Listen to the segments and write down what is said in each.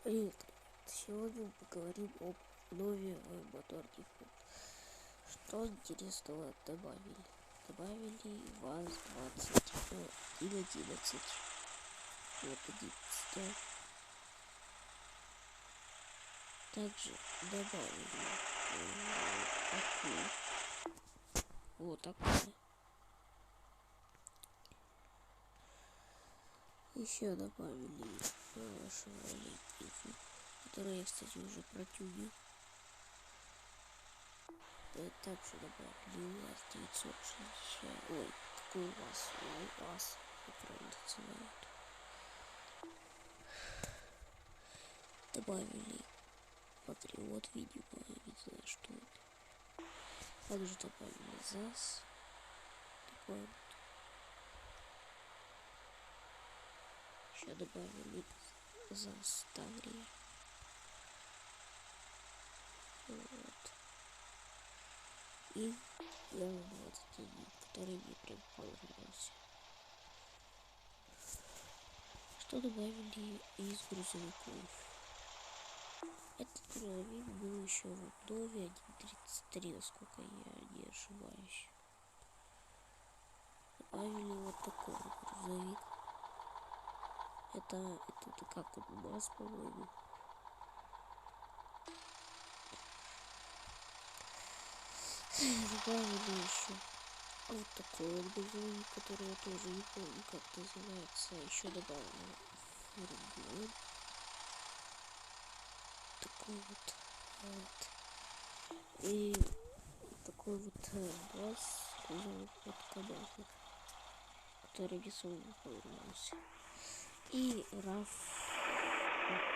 Привет, ребят. Сегодня мы поговорим об обнове в Motor.Default. Что интересного добавили? Добавили ВАЗ-20 и 11. Вот 11. Также добавили такую. Вот такую. Еще добавили Chevrolet Impala, который я, кстати, уже протюнил. Также добавили УАЗ 960. Ой, какой УАЗ? УАЗ, как правильно называют. Добавили Патриот, видимо, я не знаю, что это. Также добавили ЗАЗ. Такой вот. Еще добавили ЗАЗ Таврия. Вот. И ЯЗ-21, который мне прям понравился. Что добавили из грузовиков? Этот грузовик был еще в обнове 1.33, насколько я не ошибаюсь. Добавили вот такой вот грузовик. Это как он, МАЗ, по-моему. Добавили еще вот такой вот грузовик, который я тоже не помню, как называется. Еще добавили фургон. Такой вот. И такой вот БАЗ, вот КамАЗ, который мне самому понравился. И РАФ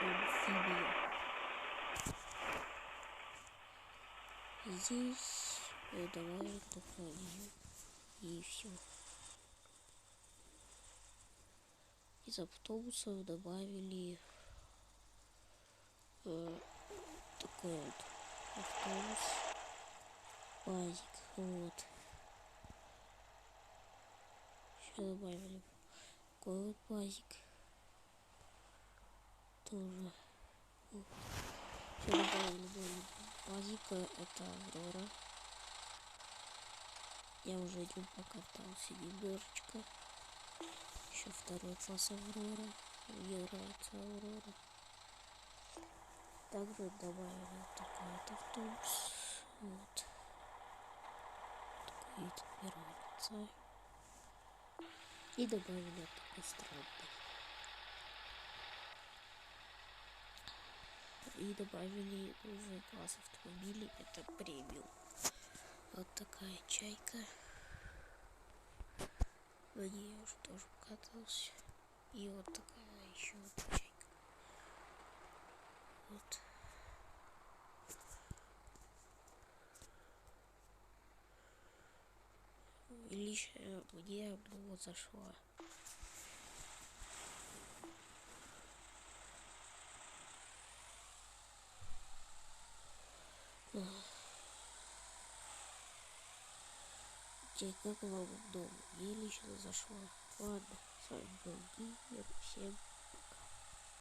Амфибия. Здесь добавили только ее. И все. Из автобусов добавили такой вот автобус. Пазик. Вот. Еще добавили такой вот пазик. Тоже. Вот. Еще добавили пазика. Это Аврора. Я уже этим покатался немножечко. Еще второй класс Аврора. Мне нравится Аврора. Также добавили такой вот автобус. Вот. Такой вид первого лица. И добавили такой странный. И добавили уже класс автомобилей. Это премиум. Вот такая чайка. На ней я уже тоже покатался. И вот такая еще одна чайка. Вот. И лично мне вот зашла. Как вам дома? Мне лично зашла. Ладно, с вами был Гимер. Всем